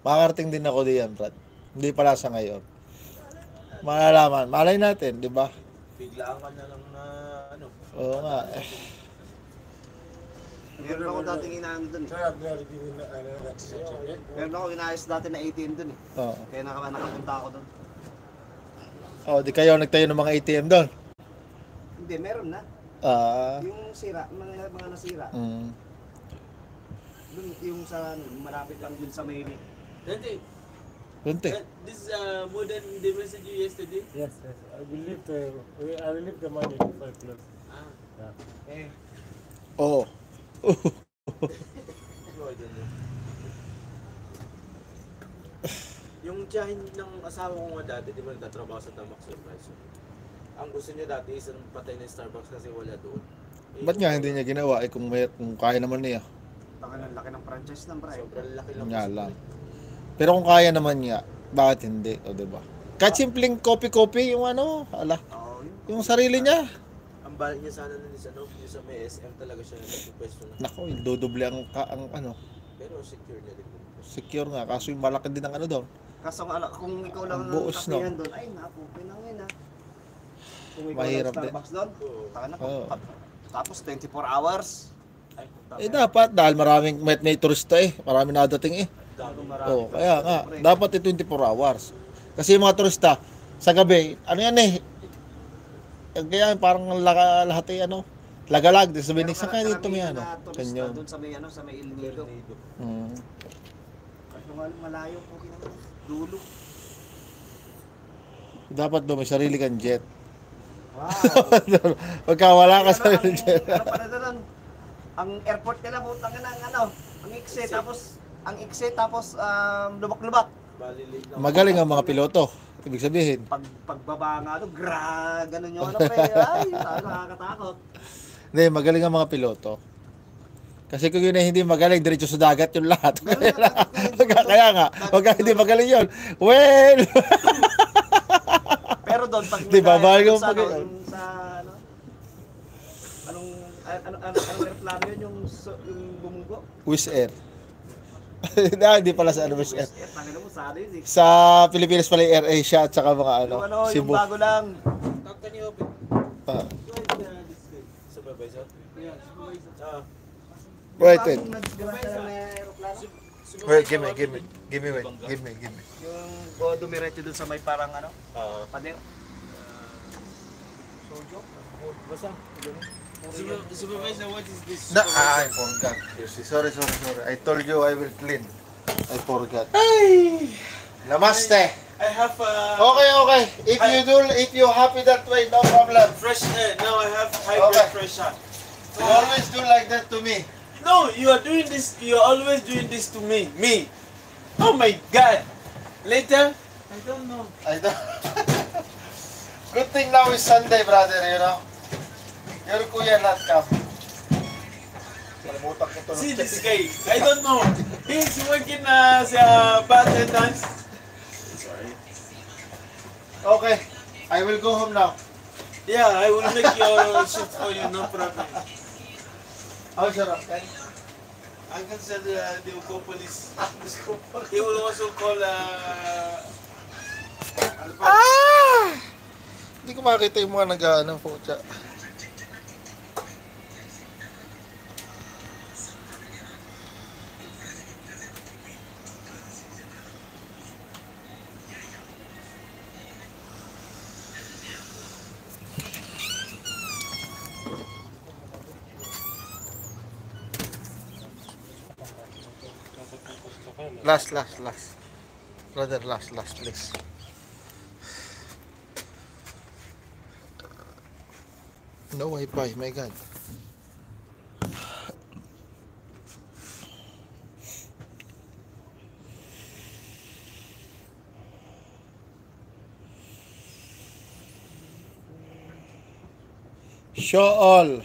Makakarating din ako diyan, Brad. Hindi pala sa ngayon. Malalaman. Malay natin, di ba? Biglaan ka na lang na ano. Oo nga. Meron ako dating inaano dun eh. Meron ako inayos dati na ATM dun eh. Oo. Kaya nakapunta ako dun. Oh, di kayo nagtayo ng mga ATM doon? Hindi, meron na. Yung sira, mga nasira. Dun, yung sa malapit lang dun sa may... Dante, Kunti. this modern they message you yesterday? Yes, yes. I will leave the money to 5 plus. Ah. Yeah. Eh, Oo. So, I don't know. Yung tiyahin ng asawa ko nga dati, di ba nagtatrabaho sa Tamak Surprise? Ang gusto niya dati is patay ng Starbucks kasi wala doon. Ba't nga hindi niya ginawa? Eh, kung kaya naman niya. laki ng franchise ng Bray. Sobrang laki lang. Nga lang. Pero kung kaya naman niya, bakit hindi? O, diba? Kahit simpleng copy-copy, yung ano, Oo, yung sarili niya. Ang balik niya sana nun is yung sa may SM talaga siya nagpupwesto na. Nako, dodoble ang ano. Pero secure niya din. Secure nga, kaso yung malaki din ang ano doon. Kaso kung ikaw lang Ang buos, no? kapihan doon, ay naku, pinangin na. Kung ikaw Mahirap lang din. Starbucks doon, Oo. taka na Oo. Tapos 24 hours. Ay, puta. Dapat, dahil maraming may turista maraming nadating Marami. Oo, kaya nga, dapat 24 hours. Kasi yung mga turista, sa gabi, ano yan kaya parang lahat lagalag, di sabihin, sa kaya dito may ano. Kanyo. Doon sa may sa may El Nido. Kaso nga malayo po kinaman. Dulo. Dapat doon, may sarili kang jet. Wow. Pagka wala ka sarili jet. Ano pala doon? Ang airport nila butang na ang ikse tapos lubak-lubak. Balilig lang. Magaling ang mga piloto. Ibig sabihin. Pagbaba nga doon, ganun yung ano pre. Ay, nakakatakot. Hindi, magaling ang mga piloto. Kasi kung yun ay hindi magaling, diretso sa dagat yung lahat. Kaya nga, pagka hindi magaling yun, well! Pero doon, pag Di ba, bago sa, pag- sa ano, anong aeroplano yun, yung bumunggo? Wizz Air. Hindi pala sa Wizz Air. Tangina mo, sa ano yun eh. Sa Pilipinas pala yung Air Asia at saka mga Yung Cebu. bago lang. Talk to you, open. Ah. Supervisor? Yeah, supervisor. Ah. Wait. Yung nagdimasta lang na aeroplano. Wait, give me. Yung dumiretso dun sa may parang ano, pader. Sojo? Basta. Supervisor, what is this? No, I forgot. Sorry. I told you I will clean. I forgot. Namaste. I have Okay. If you happy that way, no problem. fresh air. Now I have high Okay. blood pressure. You always do like that to me. No, you are doing this. You are always doing this to me. Me. Oh my God. Later, I don't know. I don't. Good thing now is Sunday, brother, you know. Your kuya not come. Kalimutan ko to. See this guy. I don't know. He's working as a bar attendant. Sorry. Okay, I will go home now. Yeah, I will make your shift for you. No problem. How sir? Okay. I can send the police. He will also call. Hindi ko makita yung mga nag-ano po siya. Last. Brother, last, please. No Wi-Fi, my God. Show all.